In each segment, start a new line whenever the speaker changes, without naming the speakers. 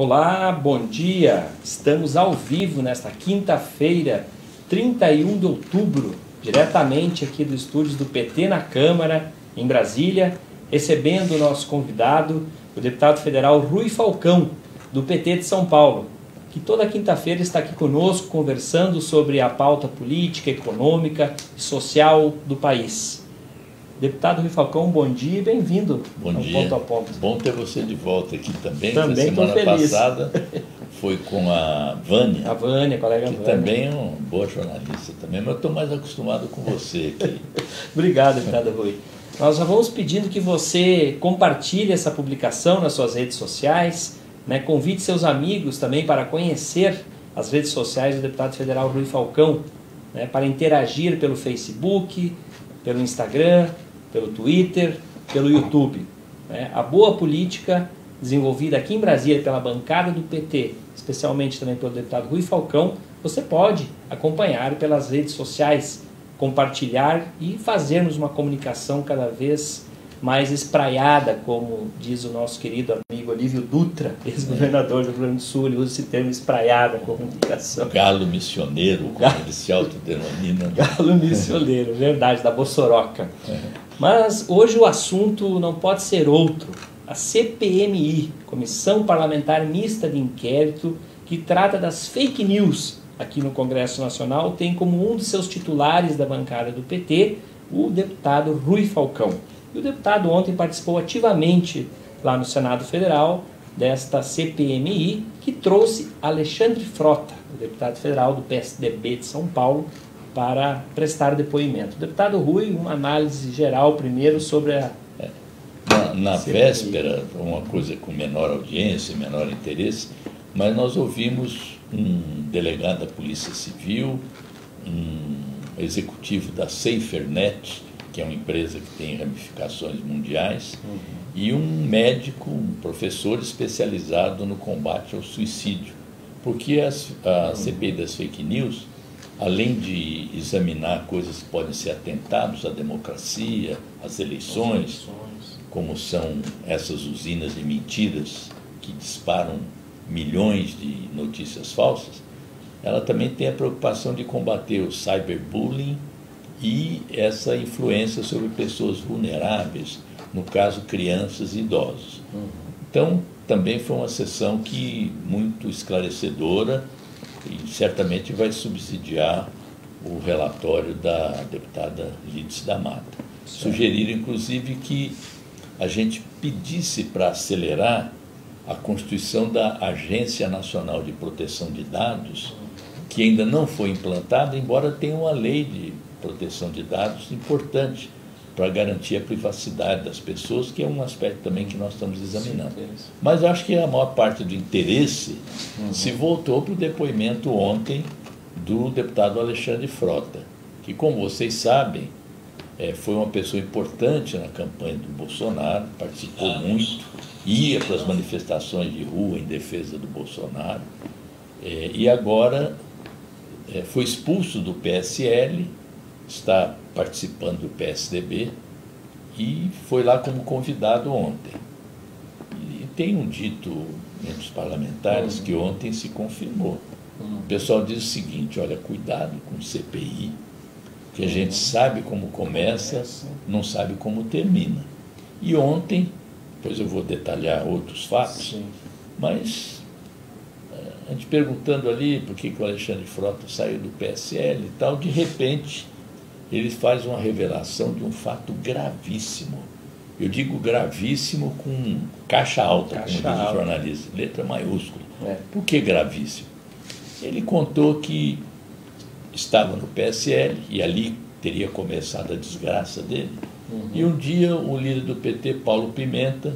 Olá, bom dia! Estamos ao vivo nesta quinta-feira, 31 de outubro, diretamente aqui dos estúdios do PT na Câmara, em Brasília, recebendo o nosso convidado, o deputado federal Rui Falcão, do PT de São Paulo, que toda quinta-feira está aqui conosco conversando sobre a pauta política, econômica e social do país. Deputado Rui Falcão, bom dia e bem-vindo ao Ponto a Ponto.
Bom ter você de volta aqui também.
Também estou
semana
feliz.
Passada foi com a Vânia.
A Vânia, colega
que
Vânia.
Também é uma boa jornalista também, mas eu estou mais acostumado com você aqui.
Obrigado, deputado Rui. Nós já vamos pedindo que você compartilhe essa publicação nas suas redes sociais, né? Convide seus amigos também para conhecer as redes sociais do deputado federal Rui Falcão, né? Para interagir pelo Facebook, pelo Instagram, pelo Twitter, pelo YouTube. Né? A boa política desenvolvida aqui em Brasília pela bancada do PT, especialmente também pelo deputado Rui Falcão, você pode acompanhar pelas redes sociais, compartilhar e fazermos uma comunicação cada vez mais espraiada, como diz o nosso querido amigo Olívio Dutra, ex-governador do Rio Grande do Sul, ele usa esse termo espraiada, comunicação.
Galo missioneiro, como ele se autodenomina.
Galo missioneiro, verdade, da Bossoroca. Mas hoje o assunto não pode ser outro. A CPMI, Comissão Parlamentar Mista de Inquérito, que trata das fake news aqui no Congresso Nacional, tem como um de seus titulares da bancada do PT o deputado Rui Falcão. E o deputado ontem participou ativamente lá no Senado Federal desta CPMI, que trouxe Alexandre Frota, o deputado federal do PSDB de São Paulo, para prestar depoimento. Deputado Rui, uma análise geral primeiro sobre a...
Na véspera, uma coisa com menor audiência, menor interesse, mas nós ouvimos um delegado da Polícia Civil, um executivo da SaferNet, que é uma empresa que tem ramificações mundiais, e um médico, um professor especializado no combate ao suicídio. Porque a CPI das fake news, além de examinar coisas que podem ser atentados à democracia, às eleições, como são essas usinas de mentiras que disparam milhões de notícias falsas, ela também tem a preocupação de combater o cyberbullying e essa influência sobre pessoas vulneráveis, no caso crianças e idosos. Então, também foi uma sessão muito esclarecedora e certamente vai subsidiar o relatório da deputada Lídice da Mata. Sugeriram, inclusive, que a gente pedisse para acelerar a constituição da Agência Nacional de Proteção de Dados, que ainda não foi implantada, embora tenha uma lei de proteção de dados importante para garantir a privacidade das pessoas, que é um aspecto também que nós estamos examinando. Mas acho que a maior parte do interesse se voltou para o depoimento ontem do deputado Alexandre Frota, que, como vocês sabem, foi uma pessoa importante na campanha do Bolsonaro, participou muito, ia para as manifestações de rua em defesa do Bolsonaro, e agora foi expulso do PSL, está participando do PSDB e foi lá como convidado ontem. E tem um dito entre os parlamentares que ontem se confirmou. O pessoal diz o seguinte: olha, cuidado com CPI, que a gente sabe como começa, não sabe como termina. E ontem, depois eu vou detalhar outros fatos, mas a gente perguntando ali por que o Alexandre Frota saiu do PSL e tal, de repente ele faz uma revelação de um fato gravíssimo. Eu digo gravíssimo com caixa alta, como diz o jornalista, letra maiúscula. Por que gravíssimo? Ele contou que estava no PSL e ali teria começado a desgraça dele. E um dia o líder do PT, Paulo Pimenta,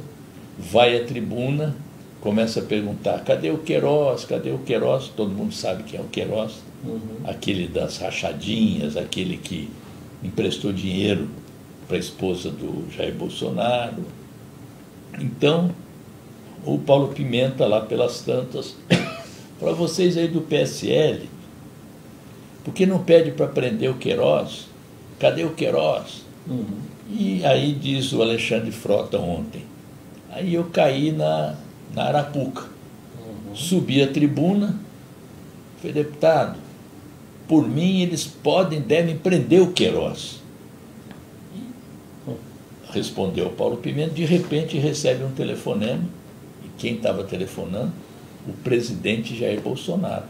vai à tribuna, começa a perguntar: cadê o Queiroz? Cadê o Queiroz? Todo mundo sabe quem é o Queiroz. Aquele das rachadinhas, aquele que emprestou dinheiro para a esposa do Jair Bolsonaro. Então, o Paulo Pimenta, lá pelas tantas, para vocês aí do PSL, por que não pede para prender o Queiroz? Cadê o Queiroz? E aí diz o Alexandre Frota ontem: aí eu caí na Arapuca. Subi à tribuna, falei, deputado, por mim eles devem prender o Queiroz. Respondeu Paulo Pimenta, de repente recebe um telefonema, e quem estava telefonando? O presidente Jair Bolsonaro.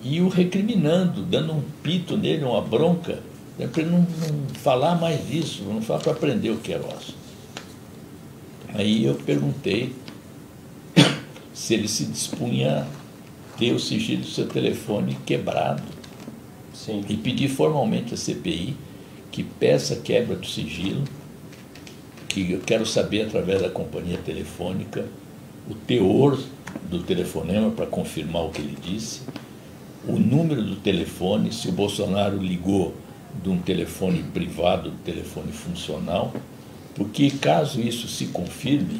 E o recriminando, dando um pito nele, uma bronca, para ele não falar mais disso, não falar para prender o Queiroz. Aí eu perguntei se ele se dispunha a ter o sigilo do seu telefone quebrado.
Sim.
E pedi formalmente à CPI que peça a quebra do sigilo, que eu quero saber, através da companhia telefônica, o teor do telefonema para confirmar o que ele disse, o número do telefone, se o Bolsonaro ligou de um telefone privado, do telefone funcional, porque caso isso se confirme,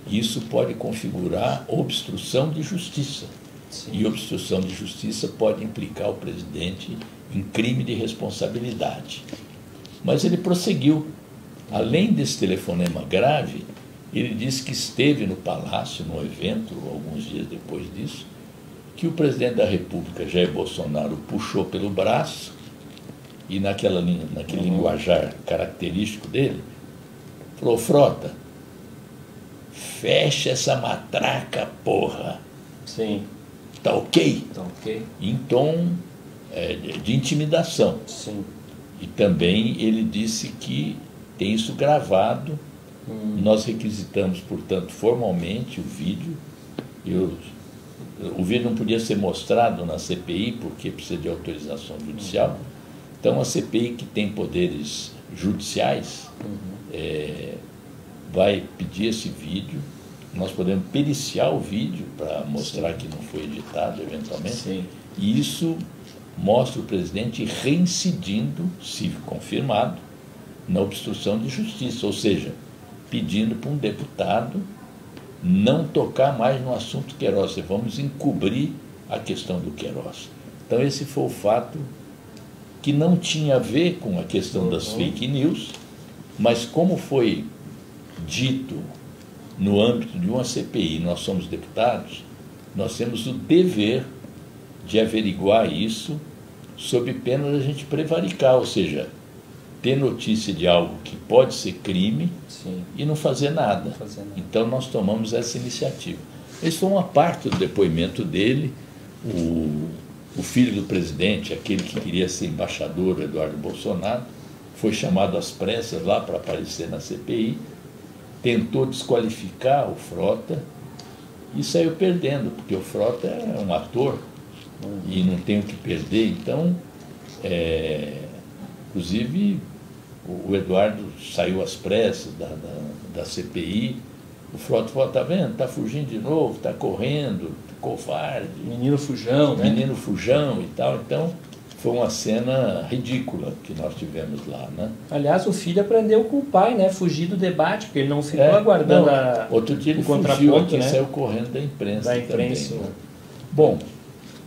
isso pode configurar obstrução de justiça. Sim. E obstrução de justiça pode implicar o presidente em crime de responsabilidade. Mas ele prosseguiu. Além desse telefonema grave, ele disse que esteve no Palácio, num evento, alguns dias depois disso, que o presidente da República, Jair Bolsonaro, puxou pelo braço e naquele linguajar característico dele, falou, Frota, fecha essa matraca, porra.
Sim.
Tá ok?
Tá ok.
Em tom de intimidação.
Sim.
E também ele disse que tem isso gravado. Nós requisitamos, portanto, formalmente o vídeo. O vídeo não podia ser mostrado na CPI, porque precisa de autorização judicial. Então, a CPI, que tem poderes judiciais, vai pedir esse vídeo. Nós podemos periciar o vídeo para mostrar que não foi editado, eventualmente.
Sim.
E isso mostra o presidente reincidindo, se confirmado, na obstrução de justiça, ou seja, pedindo para um deputado não tocar mais no assunto Queiroz, vamos encobrir a questão do Queiroz. Então esse foi o fato que não tinha a ver com a questão das fake news, mas como foi dito no âmbito de uma CPI, nós somos deputados, nós temos o dever de averiguar isso sob pena da gente prevaricar, ou seja, ter notícia de algo que pode ser crime.
Sim.
E não fazer nada. Então nós tomamos essa iniciativa. Isso foi uma parte do depoimento dele. O filho do presidente, aquele que queria ser embaixador, Eduardo Bolsonaro, foi chamado às pressas lá para aparecer na CPI, tentou desqualificar o Frota e saiu perdendo, porque o Frota é um ator e não tem o que perder. Então, inclusive, o Eduardo saiu às pressas da CPI, o Frota falou, está vendo, está fugindo de novo, está correndo, covarde.
Menino fujão, né?
Menino fujão e tal. Então, foi uma cena ridícula que nós tivemos lá, né?
Aliás, o filho aprendeu com o pai, né? Fugir do debate, porque ele não ficou aguardando
outro dia ele
o contraponto,
fugiu,
né?
Saiu correndo da imprensa.
Da imprensa.
Também, né? Bom,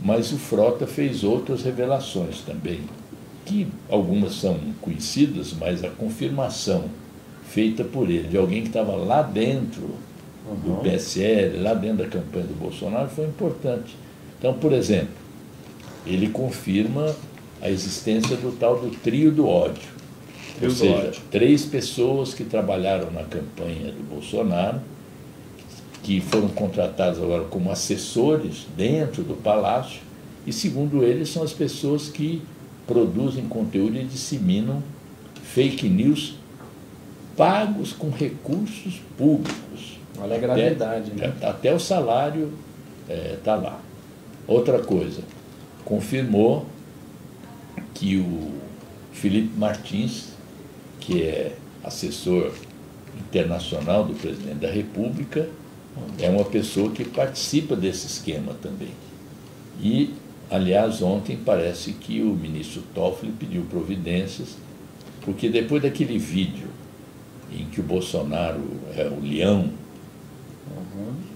mas o Frota fez outras revelações também, que algumas são conhecidas, mas a confirmação feita por ele, de alguém que estava lá dentro do PSL, lá dentro da campanha do Bolsonaro, foi importante. Então, por exemplo, ele confirma a existência do tal do trio do ódio. Ou seja, 3 pessoas que trabalharam na campanha do Bolsonaro, que foram contratadas agora como assessores dentro do Palácio, e segundo eles são as pessoas que produzem conteúdo e disseminam fake news pagos com recursos públicos.
Olha a gravidade, né?
Até o salário está lá. Outra coisa, confirmou que o Felipe Martins, que é assessor internacional do presidente da República, é uma pessoa que participa desse esquema também. E, aliás, ontem parece que o ministro Toffoli pediu providências, porque depois daquele vídeo em que o Bolsonaro é o leão,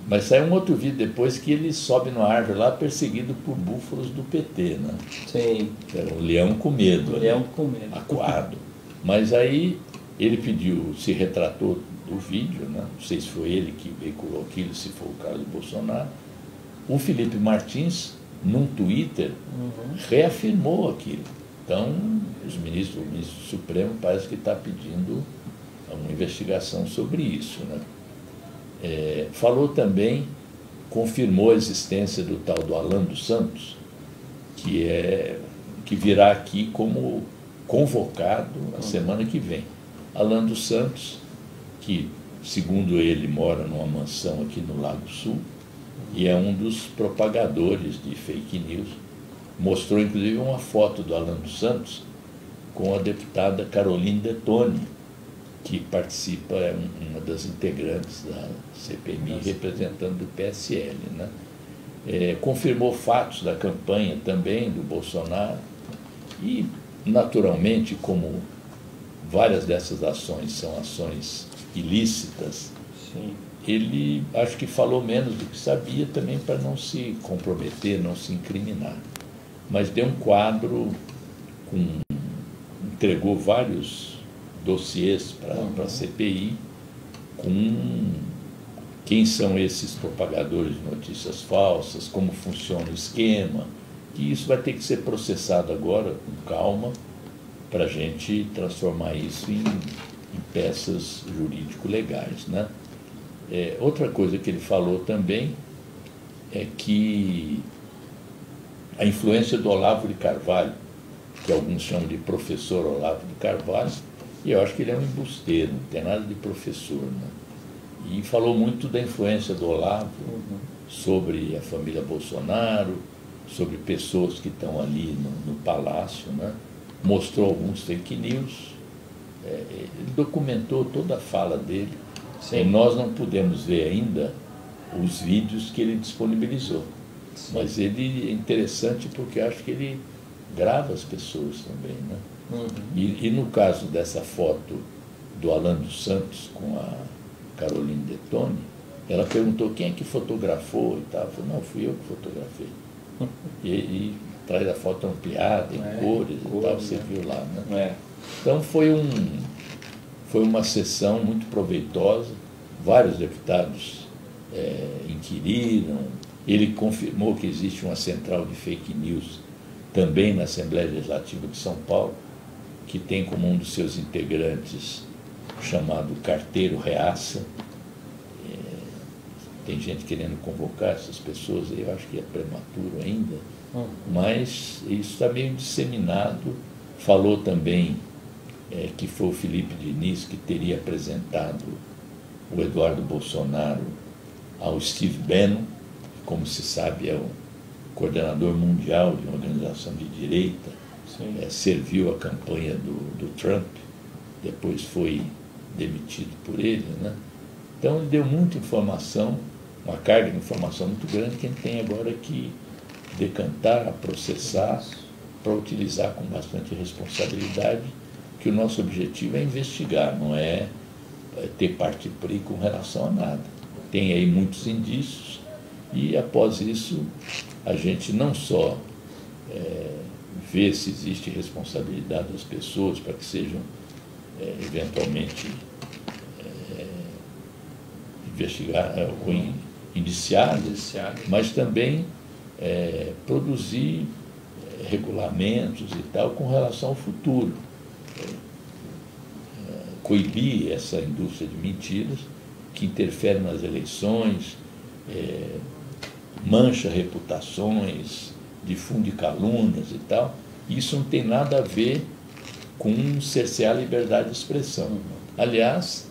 mas saiu um outro vídeo depois que ele sobe no árvore lá perseguido por búfalos do PT, né?
Sim.
O leão com medo.
O leão com medo.
Acuado. Mas aí ele pediu, se retratou do vídeo, né? Não sei se foi ele que veiculou aquilo, se for o caso do Bolsonaro, O Felipe Martins, num Twitter, reafirmou aquilo. Então, o ministro Supremo parece que está pedindo uma investigação sobre isso, né? Falou também, confirmou a existência do tal do Alan dos Santos, que virá aqui como convocado a semana que vem. Alan dos Santos, que, segundo ele, mora numa mansão aqui no Lago Sul e é um dos propagadores de fake news. Mostrou, inclusive, uma foto do Alan dos Santos com a deputada Caroline Detoni, que participa, é uma das integrantes da CPMI, representando o PSL, né? Confirmou fatos da campanha também do Bolsonaro e, naturalmente, como várias dessas ações são ações ilícitas, sim, ele acho que falou menos do que sabia também para não se comprometer, não se incriminar. Mas deu um quadro, entregou vários dossiês para a CPI com quem são esses propagadores de notícias falsas, como funciona o esquema, e isso vai ter que ser processado agora com calma para a gente transformar isso em peças jurídico-legais, né? Outra coisa que ele falou também é que a influência do Olavo de Carvalho, que alguns chamam de professor Olavo de Carvalho, e eu acho que ele é um embusteiro, não tem nada de professor, né? E falou muito da influência do Olavo sobre a família Bolsonaro, sobre pessoas que estão ali no palácio, né? Mostrou alguns fake news, ele documentou toda a fala dele. E nós não podemos ver ainda os vídeos que ele disponibilizou. Sim. Mas ele é interessante porque acho que ele grava as pessoas também, né? E no caso dessa foto do Alan dos Santos com a Caroline Detoni, ela perguntou quem é que fotografou e tal. Eu falei, não, fui eu que fotografei. E traz a foto ampliada, em cores e tal, você viu lá, né? Então foi uma sessão muito proveitosa, vários deputados inquiriram, ele confirmou que existe uma central de fake news também na Assembleia Legislativa de São Paulo, que tem como um dos seus integrantes chamado Carteiro Reaça. Tem gente querendo convocar essas pessoas, eu acho que é prematuro ainda, mas isso está meio disseminado. Falou também que foi o Felipe Diniz que teria apresentado o Eduardo Bolsonaro ao Steve Bannon, que, como se sabe, é o coordenador mundial de uma organização de direita, serviu a campanha do Trump, depois foi demitido por ele, né? Então ele deu muita informação, uma carga de informação muito grande que a gente tem agora que decantar, processar, para utilizar com bastante responsabilidade, que o nosso objetivo é investigar, não é ter parte pris com relação a nada. Tem aí muitos indícios e, após isso, a gente não só vê se existe responsabilidade das pessoas para que sejam eventualmente investigadas ou indiciadas, mas também produzir regulamentos e tal com relação ao futuro. Coibir essa indústria de mentiras que interfere nas eleições, mancha reputações, difunde calúnias e tal. Isso não tem nada a ver com cercear a liberdade de expressão. Aliás,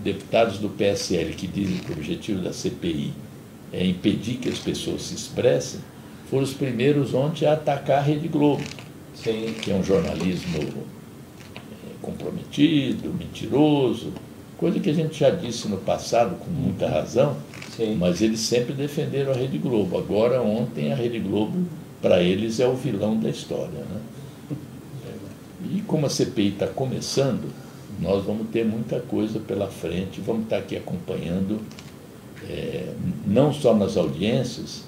deputados do PSL que dizem que o objetivo da CPI é impedir que as pessoas se expressem, foram os primeiros ontem a atacar a Rede Globo, que é um jornalismo comprometido, mentiroso, coisa que a gente já disse no passado com muita razão, mas eles sempre defenderam a Rede Globo. Agora, ontem, a Rede Globo, para eles, é o vilão da história, né? E como a CPI está começando, nós vamos ter muita coisa pela frente, vamos estar aqui acompanhando, não só nas audiências,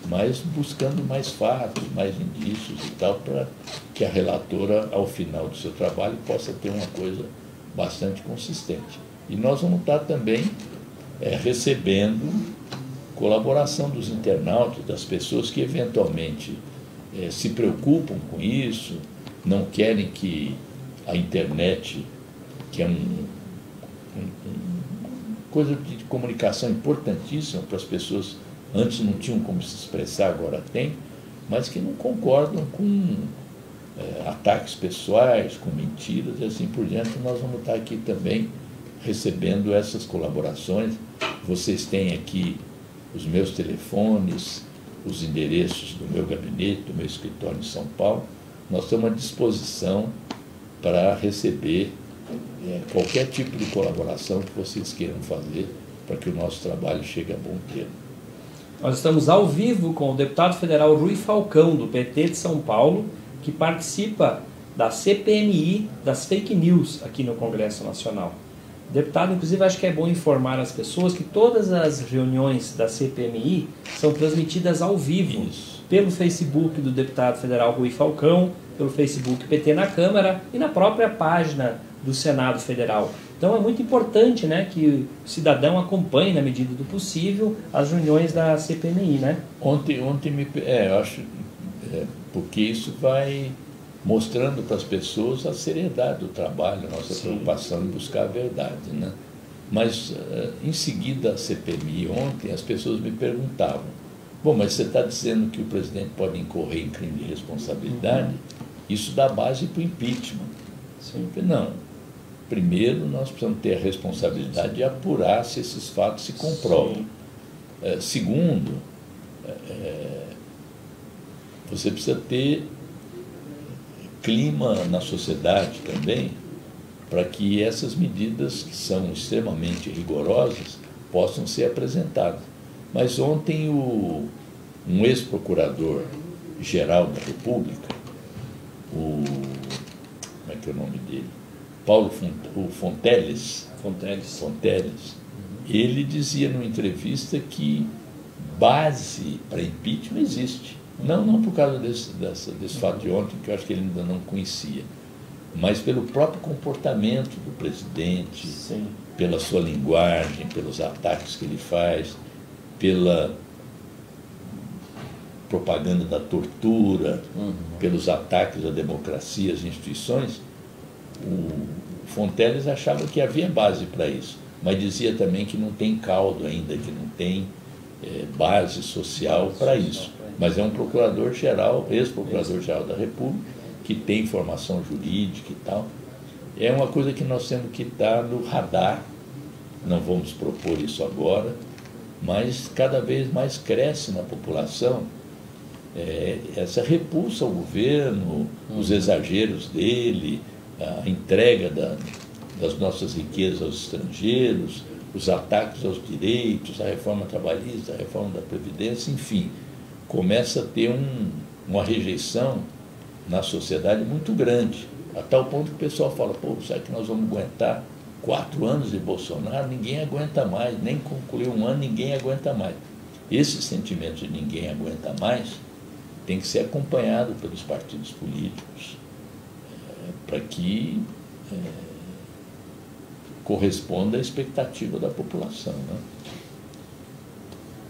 mas buscando mais fatos, mais indícios e tal, para que a relatora, ao final do seu trabalho, possa ter uma coisa bastante consistente. E nós vamos estar também recebendo colaboração dos internautas, das pessoas que eventualmente se preocupam com isso, não querem que a internet, que é coisa de comunicação importantíssima para as pessoas, antes não tinham como se expressar, agora tem, mas que não concordam com ataques pessoais, com mentiras e assim por diante. Nós vamos estar aqui também recebendo essas colaborações. Vocês têm aqui os meus telefones, os endereços do meu gabinete, do meu escritório em São Paulo. Nós estamos à disposição para receber qualquer tipo de colaboração que vocês queiram fazer para que o nosso trabalho chegue a bom termo.
Nós estamos ao vivo com o deputado federal Rui Falcão, do PT de São Paulo, que participa da CPMI das fake news aqui no Congresso Nacional. Deputado, inclusive, acho que é bom informar as pessoas que todas as reuniões da CPMI são transmitidas ao vivo.
Isso.
Pelo Facebook do deputado federal Rui Falcão, pelo Facebook PT na Câmara e na própria página do Senado Federal. Então é muito importante, né, que o cidadão acompanhe, na medida do possível, as reuniões da CPMI, né?
Ontem eu acho, porque isso vai mostrando para as pessoas a seriedade do trabalho, a nossa preocupação em buscar a verdade, né? Mas, em seguida, a CPMI, ontem, as pessoas me perguntavam, bom, mas você está dizendo que o presidente pode incorrer em crime de responsabilidade? Isso dá base para o impeachment.
Sim.
Não. Primeiro, nós precisamos ter a responsabilidade de apurar se esses fatos se comprovam. Segundo, você precisa ter clima na sociedade também para que essas medidas, que são extremamente rigorosas, possam ser apresentadas. Mas ontem um ex-procurador-geral da República, como é que é o nome dele? Paulo Fonteles, ele dizia numa entrevista que base para impeachment existe. Não por causa desse fato de ontem, que eu acho que ele ainda não conhecia, mas pelo próprio comportamento do presidente,
sim,
pela sua linguagem, pelos ataques que ele faz, pela propaganda da tortura, pelos ataques à democracia, às instituições. O Fonteles achava que havia base para isso, mas dizia também que não tem caldo ainda, que não tem base social para isso. Mas é um procurador-geral, ex-procurador-geral da República, que tem formação jurídica e tal. É uma coisa que nós temos que estar no radar, não vamos propor isso agora, mas cada vez mais cresce na população essa repulsa ao governo, os exageros dele, a entrega das nossas riquezas aos estrangeiros, os ataques aos direitos, a reforma trabalhista, a reforma da Previdência, enfim, começa a ter uma rejeição na sociedade muito grande, a tal ponto que o pessoal fala, pô, será que nós vamos aguentar 4 anos de Bolsonaro? Ninguém aguenta mais, nem concluiu um ano, ninguém aguenta mais. Esse sentimento de ninguém aguenta mais tem que ser acompanhado pelos partidos políticos, para que corresponda à expectativa da população, né?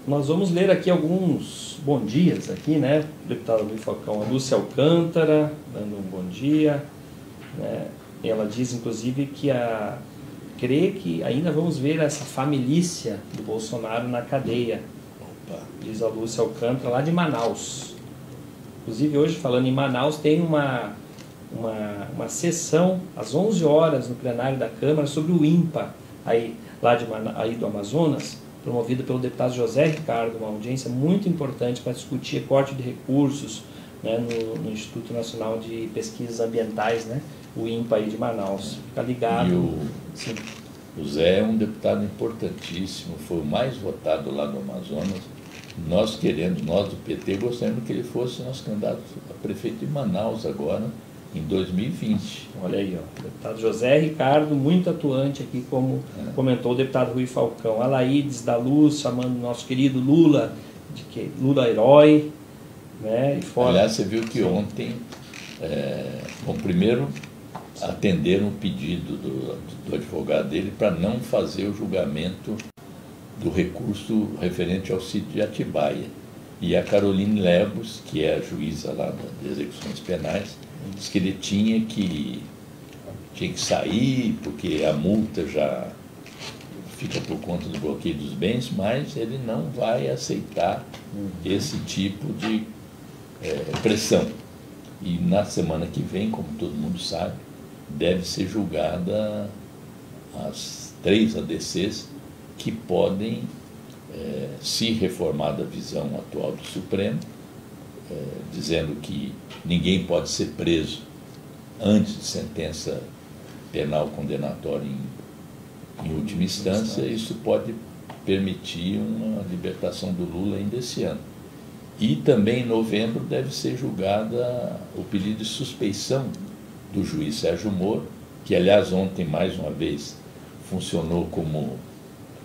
Nós vamos ler aqui alguns bom dias aqui, né? O deputado Rui Falcão, a Lúcia Alcântara, dando um bom dia, né? Ela diz, inclusive, que crê que ainda vamos ver essa família do Bolsonaro na cadeia.
Opa.
Diz a Lúcia Alcântara, lá de Manaus. Inclusive, hoje, falando em Manaus, tem uma sessão às 11 horas no plenário da Câmara sobre o INPA, aí do Amazonas, promovida pelo deputado José Ricardo, uma audiência muito importante para discutir corte de recursos, né, no Instituto Nacional de Pesquisas Ambientais, né, o INPA aí de Manaus. Fica ligado.
E o Zé é um deputado importantíssimo, foi o mais votado lá do Amazonas. Nós do PT, gostaríamos que ele fosse nosso candidato a prefeito de Manaus agora, em 2020.
Olha aí, ó, o deputado José Ricardo, muito atuante aqui, como comentou o deputado Rui Falcão. A Laídes da Luz, chamando o nosso querido Lula, Lula herói, né? E fora...
Aliás, você viu que ontem, primeiro, atenderam o pedido do advogado dele para não fazer o julgamento do recurso referente ao sítio de Atibaia. E a Caroline Lebos, que é a juíza lá das execuções penais, disse que ele tinha que sair, porque a multa já fica por conta do bloqueio dos bens, mas ele não vai aceitar esse tipo de pressão. E na semana que vem, como todo mundo sabe, deve ser julgada as 3 ADCs que podem, se reformar da visão atual do Supremo, dizendo que ninguém pode ser preso antes de sentença penal condenatória em última instância, isso pode permitir uma libertação do Lula ainda esse ano. E também em novembro deve ser julgada o pedido de suspeição do juiz Sérgio Moro, que aliás ontem mais uma vez funcionou como,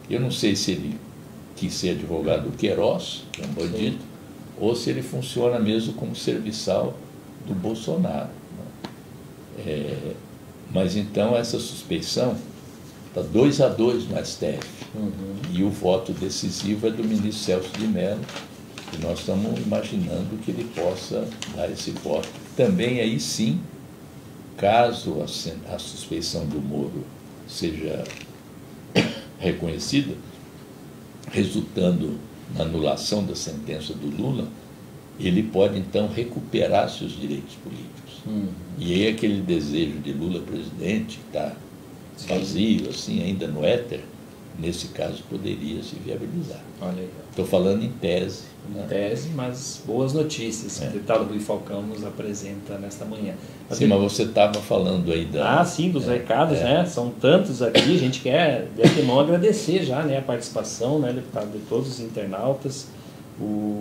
eu não sei se ele quis ser advogado do Queiroz, que é um bandido, ou se ele funciona mesmo como serviçal do Bolsonaro. Mas então essa suspeição está 2-2 no STF. E o voto decisivo é do ministro Celso de Mello, e nós estamos imaginando que ele possa dar esse voto. Também aí sim, caso a suspeição do Moro seja reconhecida, resultando na anulação da sentença do Lula, ele pode então recuperar seus direitos políticos. E aí aquele desejo de Lula presidente, que está vazio, assim, ainda no éter, nesse caso poderia se viabilizar.
Olha aí.
Estou falando em tese.
Em tese, mas boas notícias que o deputado Rui Falcão nos apresenta nesta manhã.
Sim, mas você estava falando aí da...
sim, dos recados, né? São tantos aqui, a gente quer de antemão agradecer já, né, a participação, né, deputado, de todos os internautas.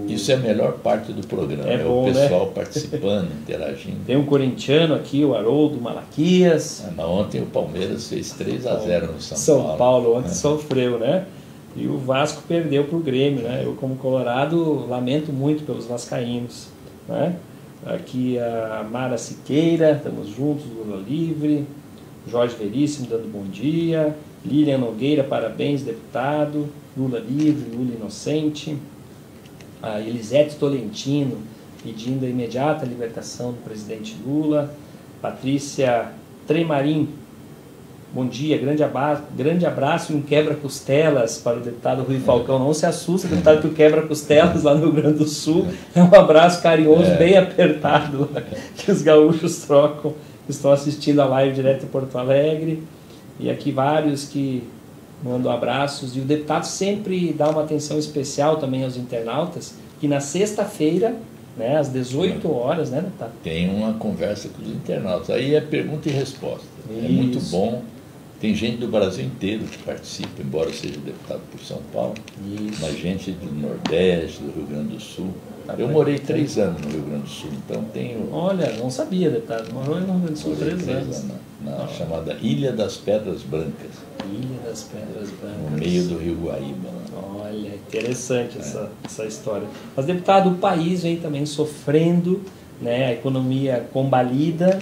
Isso é a melhor parte do programa, é
bom,
o pessoal,
né?
Participando, interagindo.
Tem um corintiano aqui, o Haroldo Malaquias.
Mas ontem o Palmeiras fez 3-0 no São Paulo.
São Paulo ontem sofreu, né? E o Vasco perdeu para o Grêmio, né? Eu, como colorado, lamento muito pelos vascaínos, né? Aqui a Mara Siqueira, estamos juntos, Lula livre. Jorge Veríssimo dando bom dia. Lilian Nogueira, parabéns, deputado. Lula livre, Lula inocente. A Elisete Tolentino pedindo a imediata libertação do presidente Lula. Patrícia Tremarim, bom dia, grande abraço e um quebra-costelas para o deputado Rui Falcão. Não se assusta, deputado, que o quebra-costelas lá no Rio Grande do Sul é um abraço carinhoso, bem apertado, que os gaúchos trocam, que estão assistindo a live direto em Porto Alegre. E aqui vários que mandam abraços. E o deputado sempre dá uma atenção especial também aos internautas, que na sexta-feira, né, às 18 horas, né, deputado?
Tem uma conversa com os internautas. Aí é pergunta e resposta. Isso. É muito bom. Tem gente do Brasil inteiro que participa, embora seja deputado por São Paulo. Isso. Mas gente do Nordeste, do Rio Grande do Sul. Eu morei 3 anos no Rio Grande do Sul, então tenho...
Olha, não sabia, deputado. Morou no Rio Grande do Sul 3 anos.
Na chamada Ilha das Pedras Brancas.
Ilha das Pedras Brancas.
No meio do Rio Guaíba.
Olha, interessante essa história. Mas, deputado, o país vem também sofrendo, né, a economia combalida,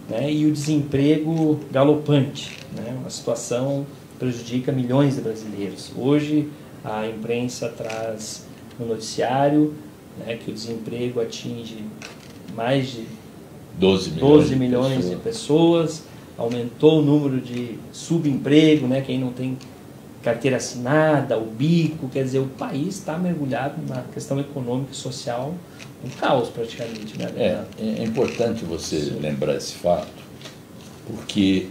né, e o desemprego galopante. Né, uma situação que prejudica milhões de brasileiros. Hoje, a imprensa traz no noticiário, né, que o desemprego atinge mais de 12 milhões de pessoas, aumentou o número de subemprego, né, quem não tem carteira assinada, o bico, quer dizer, o país está mergulhado na questão econômica e social, um caos praticamente. Né?
É importante você lembrar esse fato, porque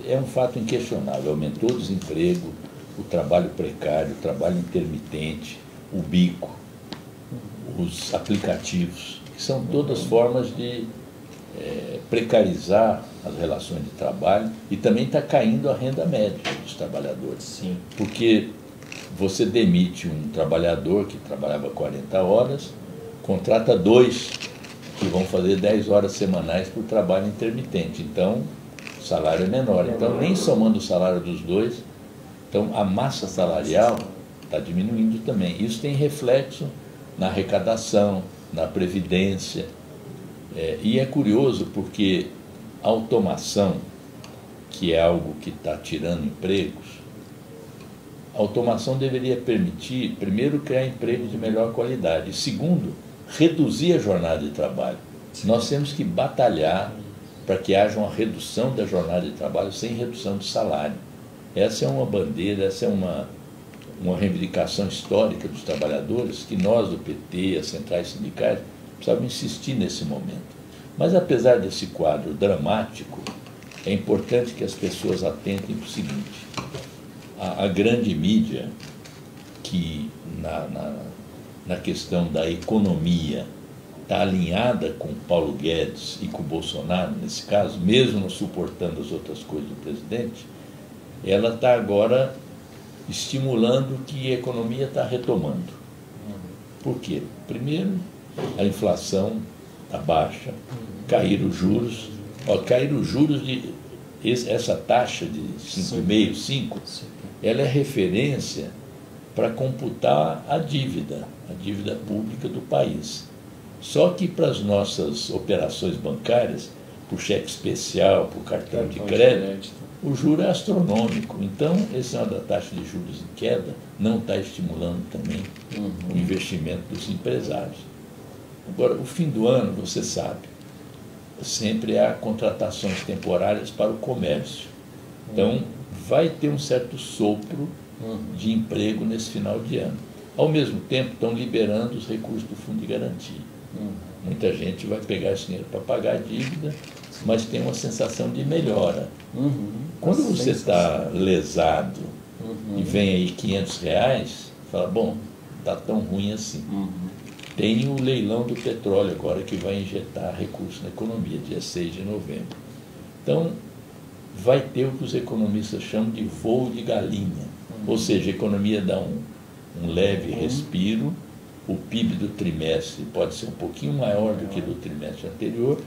é um fato inquestionável, aumentou o desemprego, o trabalho precário, o trabalho intermitente, o bico, os aplicativos, que são todas formas de precarizar as relações de trabalho, e também está caindo a renda média dos trabalhadores.
Sim.
Porque você demite um trabalhador que trabalhava 40 horas, contrata 2 que vão fazer 10 horas semanais por trabalho intermitente. Então, o salário é menor. Então, nem somando o salário dos 2, então a massa salarial está diminuindo também. Isso tem reflexo na arrecadação, na previdência. E é curioso porque a automação, que é algo que está tirando empregos, A automação deveria permitir, primeiro, criar emprego de melhor qualidade, e segundo, reduzir a jornada de trabalho. Nós temos que batalhar para que haja uma redução da jornada de trabalho sem redução de salário. Essa é uma bandeira, essa é uma reivindicação histórica dos trabalhadores que nós do PT, as centrais sindicais, precisamos insistir nesse momento. Mas apesar desse quadro dramático, é importante que as pessoas atentem para o seguinte: a grande mídia, que na questão da economia está alinhada com Paulo Guedes e com Bolsonaro, nesse caso, mesmo não suportando as outras coisas do presidente, ela está agora estimulando que a economia está retomando. Por quê? Primeiro, a inflação está baixa, caíram os juros. Caíram os juros essa taxa de 5,5%, 5%, ela é referência para computar a dívida pública do país. Só que para as nossas operações bancárias, por cheque especial, por cartão de crédito, o juro é astronômico. Então, esse ano da taxa de juros em queda não está estimulando também o investimento dos empresários. Agora, o fim do ano, você sabe, sempre há contratações temporárias para o comércio. Então, vai ter um certo sopro de emprego nesse final de ano. Ao mesmo tempo, estão liberando os recursos do Fundo de Garantia. Muita gente vai pegar esse dinheiro para pagar a dívida, mas tem uma sensação de melhora. Quando você está lesado e vem aí R$500, fala, bom, está tão ruim assim. Tem o leilão do petróleo agora que vai injetar recursos na economia, dia 6 de novembro. Então, vai ter o que os economistas chamam de voo de galinha. Ou seja, a economia dá um leve respiro, o PIB do trimestre pode ser um pouquinho maior do que do trimestre anterior,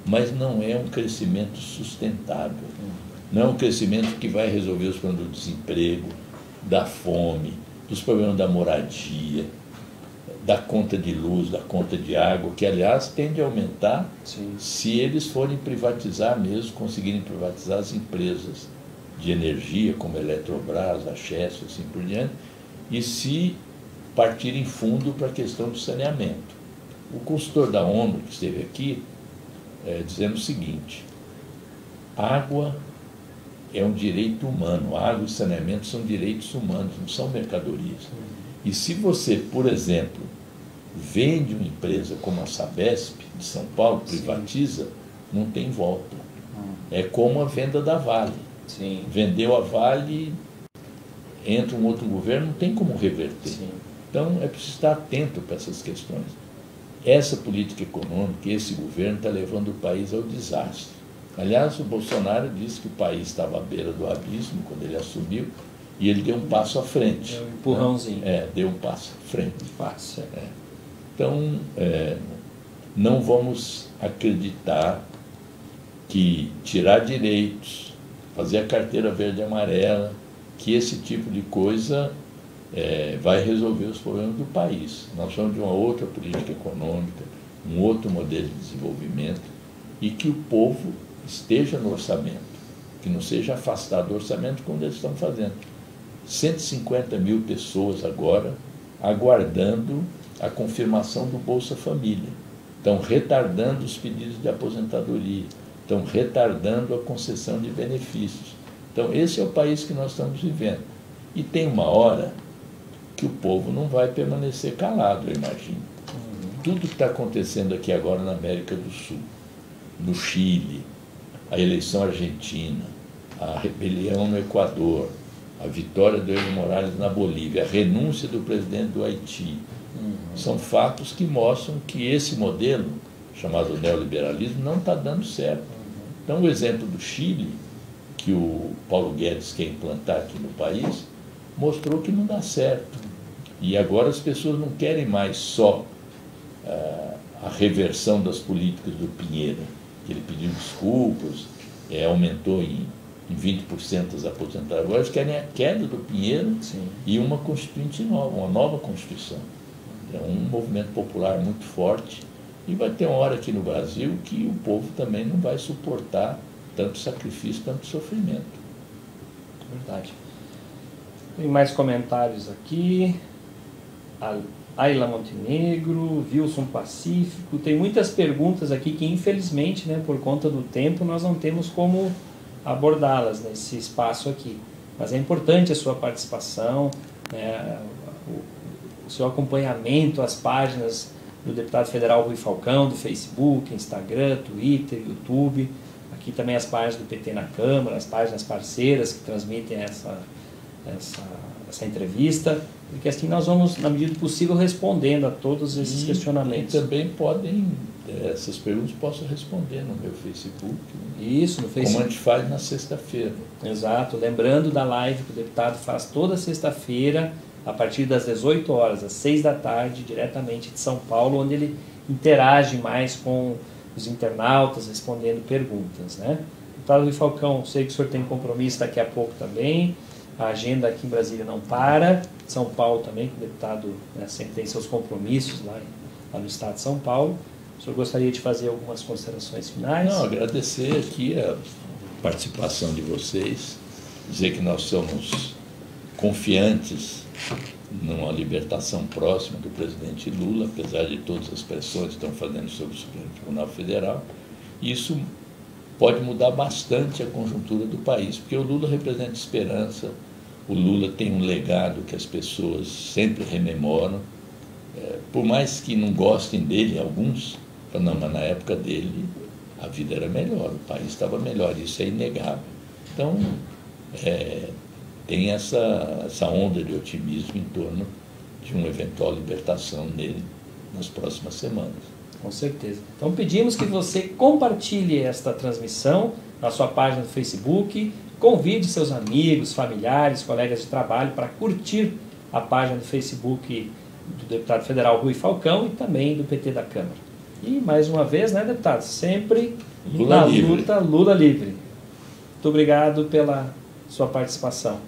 mas não é um crescimento sustentável. Não é um crescimento que vai resolver os problemas do desemprego, da fome, dos problemas da moradia, da conta de luz, da conta de água, que, aliás, tende a aumentar se eles forem privatizar mesmo, conseguirem privatizar as empresas de energia, como a Eletrobras, a Chesf, assim por diante, e se partirem fundo para a questão do saneamento. O consultor da ONU, que esteve aqui, dizendo o seguinte: água é um direito humano, água e saneamento são direitos humanos, não são mercadorias. E se você, por exemplo, vende uma empresa como a Sabesp de São Paulo, privatiza, não tem volta. É como a venda da Vale. Vendeu a Vale, entra um outro governo, não tem como reverter. Então, é preciso estar atento para essas questões. Essa política econômica, esse governo está levando o país ao desastre. Aliás, o Bolsonaro disse que o país estava à beira do abismo quando ele assumiu, e ele deu um passo à frente.
Deu um empurrãozinho.
Deu um passo à frente.
Passo.
Então, não vamos acreditar que tirar direitos, fazer a carteira verde e amarela, que esse tipo de coisa vai resolver os problemas do país. Nós somos de uma outra política econômica, um outro modelo de desenvolvimento, e que o povo esteja no orçamento, que não seja afastado do orçamento como eles estão fazendo. 150 mil pessoas agora aguardando a confirmação do Bolsa Família. Estão retardando os pedidos de aposentadoria, estão retardando a concessão de benefícios. Então, esse é o país que nós estamos vivendo. E tem uma hora que o povo não vai permanecer calado, eu imagino. Tudo que está acontecendo aqui agora na América do Sul, no Chile, a eleição argentina, a rebelião no Equador, a vitória do Evo Morales na Bolívia, a renúncia do presidente do Haiti, são fatos que mostram que esse modelo, chamado neoliberalismo, não está dando certo. Então, o exemplo do Chile, que o Paulo Guedes quer implantar aqui no país, mostrou que não dá certo. E agora as pessoas não querem mais só a reversão das políticas do Pinheira, que ele pediu desculpas, aumentou em 20% as aposentadorias. Agora eles querem a queda do Pinheiro e uma constituinte nova, uma nova Constituição. É um movimento popular muito forte, e vai ter uma hora aqui no Brasil que o povo também não vai suportar tanto sacrifício, tanto sofrimento.
Verdade. Tem mais comentários aqui. Ayla Montenegro, Wilson Pacífico. Tem muitas perguntas aqui que, infelizmente, né, por conta do tempo, nós não temos como abordá-las nesse espaço aqui. Mas é importante a sua participação, né, o seu acompanhamento às páginas do deputado federal Rui Falcão, do Facebook, Instagram, Twitter, YouTube. Aqui também as páginas do PT na Câmara, as páginas parceiras que transmitem essa entrevista, porque assim nós vamos, na medida do possível, respondendo a todos esses questionamentos.
E também podem, essas perguntas posso responder no meu Facebook.
Isso, no Facebook.
Como a gente faz na sexta-feira.
Exato, lembrando da live que o deputado faz toda sexta-feira, a partir das 18 horas, às 6 da tarde, diretamente de São Paulo, onde ele interage mais com os internautas, respondendo perguntas, né? Deputado Rui Falcão, sei que o senhor tem compromisso daqui a pouco também, a agenda aqui em Brasília não para, São Paulo também, que o deputado, né, sempre tem seus compromissos lá no estado de São Paulo. O senhor gostaria de fazer algumas considerações finais?
Não, agradecer aqui a participação de vocês, dizer que nós somos confiantes numa libertação próxima do presidente Lula, apesar de todas as pressões que estão fazendo sobre o Supremo Tribunal Federal. Isso pode mudar bastante a conjuntura do país, porque o Lula representa esperança, o Lula tem um legado que as pessoas sempre rememoram, por mais que não gostem dele, alguns, não, mas na época dele a vida era melhor, o país estava melhor, isso é inegável. Então, tem essa onda de otimismo em torno de uma eventual libertação dele nas próximas semanas.
Com certeza. Então pedimos que você compartilhe esta transmissão na sua página do Facebook, convide seus amigos, familiares, colegas de trabalho para curtir a página do Facebook do deputado federal Rui Falcão e também do PT da Câmara. E mais uma vez, né, deputado, sempre
Lula
na
livre.
luta Lula livre. Muito obrigado pela sua participação.